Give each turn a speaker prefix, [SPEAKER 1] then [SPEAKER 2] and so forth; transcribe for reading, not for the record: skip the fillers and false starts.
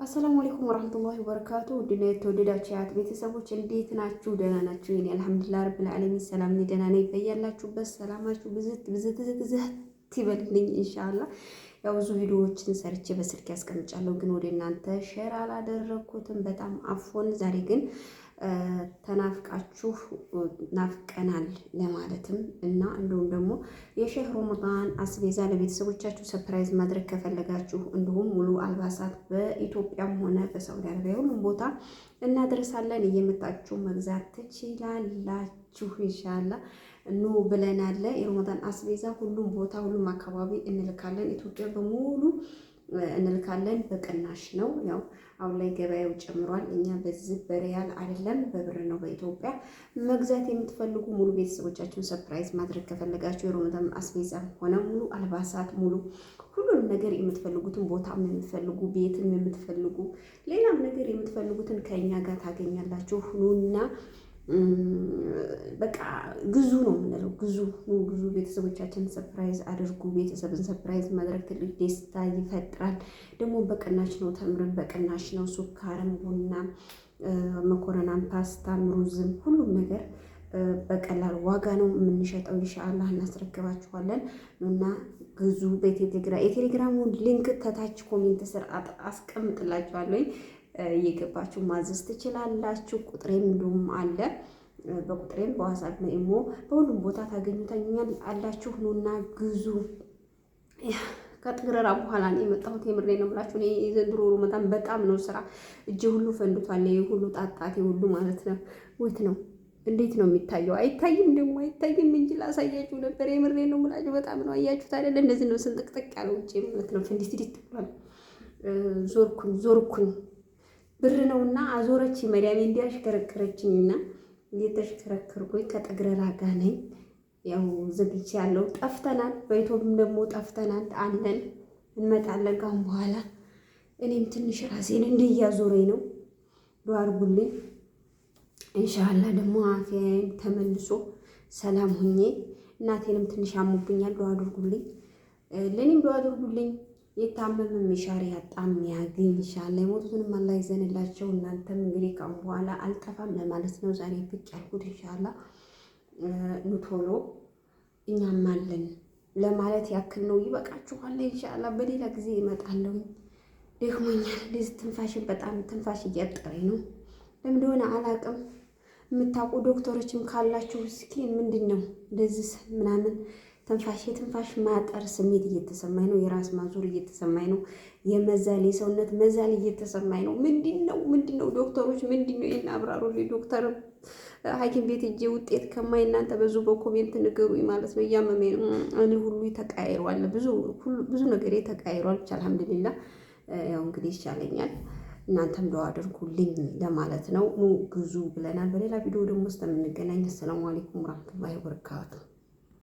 [SPEAKER 1] አሰላሙ አለይኩም ወራህመቱላሂ ወበረካቱ። ውድና የተወደዳችሁ የአያት ቤተሰቦች እንዴት ናችሁ? ደህና ናችሁ? እኔ አልሐምዱሊላህ ረብል ዓለሚን ሰላም ነኝ፣ ደህና ነኝ። በያላችሁበት ሰላማችሁ ብዝት ይበልልኝ ኢንሻአላህ። ያው ብዙ ቪዲዮዎችን ሰርቼ በስልክ ያስቀምጫለሁ፣ ግን ወደ እናንተ ሼር አላደረኩትም። በጣም አፎን ዛሬ ግን ተናፍቃችሁ ናፍቀናል ለማለትም እና እንዲሁም ደግሞ የሼህ ረመዳን አስቤዛ ለቤተሰቦቻችሁ ሰርፕራይዝ ማድረግ ከፈለጋችሁ እንዲሁም ሙሉ አልባሳት በኢትዮጵያም ሆነ በሳውዲ አረቢያ ሁሉም ቦታ እናደርሳለን። እየመጣችሁ መግዛት ትችላላችሁ ኢንሻአላህ። ኑ ብለናል። የረመዳን አስቤዛ ሁሉም ቦታ ሁሉም አካባቢ እንልካለን። ኢትዮጵያ በሙሉ እንልካለን። በቅናሽ ነው። ያው አሁን ላይ ገበያው ጨምሯል። እኛ በዚህ በሪያል አይደለም በብር ነው በኢትዮጵያ። መግዛት የምትፈልጉ ሙሉ ቤተሰቦቻችሁን ሰርፕራይዝ ማድረግ ከፈለጋችሁ የረመዳን አስቤዛ ሆነ ሙሉ አልባሳት ሙሉ ሁሉንም ነገር የምትፈልጉትን ቦታም የምትፈልጉ ቤትም የምትፈልጉ ሌላም ነገር የምትፈልጉትን ከኛ ጋር ታገኛላችሁ። ኑና በቃ ግዙ ነው የምንለው። ግዙ ቤተሰቦቻችን ሰርፕራይዝ አድርጉ። ቤተሰብን ሰርፕራይዝ ማድረግ ትልቅ ደስታ ይፈጥራል። ደግሞ በቅናሽ ነው፣ ተምረን በቅናሽ ነው። ሱካርም፣ ቡና፣ መኮረናም፣ ፓስታም፣ ሩዝም ሁሉም ነገር በቀላል ዋጋ ነው የምንሸጠው። ኢንሻአላህ እናስረክባችኋለን እና ግዙ። የቴሌግራሙ ሊንክ ከታች ኮሜንት ስር አስቀምጥላችኋለሁ። እየገባችሁ ማዘዝ ትችላላችሁ። ቁጥሬም እንዲሁም አለ። በቁጥሬም በዋትስአፕ ኢሞ በሁሉም ቦታ ታገኙታኛል አላችሁ። ኑና ግዙ። ከጥግረራ በኋላ ነው የመጣሁት። የምሬ ነው የምላችሁ። እኔ የዘንድሮ ረመዳን በጣም ነው ስራ እጄ ሁሉ ፈንድቷል። ሁሉ ጣጣቴ ሁሉ ማለት ነው። ወይት ነው እንዴት ነው የሚታየው? አይታይም፣ ደግሞ አይታይም እንጂ ላሳያችሁ ነበር። የምሬ ነው የምላችሁ። በጣም ነው አያችሁት አይደል? እንደዚህ ነው ስንጥቅጥቅ ያለው ውጪ ማለት ነው። ፍንዲት ብሏል። ዞርኩኝ ብር ነውና አዞረች መዲያሜ እንዲያሽከረከረችኝና እየተሽከረከርኩኝ ከጠግረራ ጋር ነኝ። ያው ዝግጅ ያለው ጠፍተናል። በኢትዮጵያም ደግሞ ጠፍተናል አለን። እንመጣለን ካሁን በኋላ። እኔም ትንሽ ራሴን እንዲያዞረኝ ነው። ዱአ አድርጉልኝ ኢንሻአላህ። ደግሞ አፊያዬን ተመልሶ ሰላም ሁኜ እናቴንም ትንሽ አሙብኛል። ዱአ አድርጉልኝ፣ ለኔም ዱአ አድርጉልኝ። የታመመ ሚሻር ያጣም ያገኝ ኢንሻአላህ። የሞቱትንም አላህ ይዘንላቸው። እናንተም እንግዲህ ካሁን በኋላ አልጠፋም ለማለት ነው ዛሬ ብቅ ያልኩት ኢንሻአላህ። ኑቶሎ እኛም አለን ለማለት ያክል ነው። ይበቃችኋል ኢንሻአላህ። በሌላ ጊዜ እመጣለሁ። ደክሞኛል። ለዚህ ትንፋሽን በጣም ትንፋሽ እያጠረኝ ነው። ለምን እንደሆነ አላውቅም። የምታውቁ ዶክተሮችም ካላችሁ እስኪ ምንድን ነው እንደዚህ ምናምን የትንፋሽ ማጠር ስሜት እየተሰማኝ ነው። የራስ ማዞር እየተሰማኝ ነው። የመዛል የሰውነት መዛል እየተሰማኝ ነው። ምንድን ነው ዶክተሮች ምንድን ነው ይሄን አብራሩልኝ። ዶክተር ሐኪም ቤት እጄ ውጤት ከማይ እናንተ በዙ በኮሜንት ንገሩኝ ማለት ነው። እያመመኝ ነው። እኔ ሁሉ ተቃይሯል። ብዙ ነገር ተቃይሯል። አልሐምዱሊላህ። ያው እንግዲህ ይሻለኛል። እናንተም ዱአ አድርጉልኝ ለማለት ነው። ግዙ ብለናል። በሌላ ቪዲዮ ደግሞ እስከምንገናኝ ሰላም አለይኩም ወራህመቱላሂ ወበረካቱ።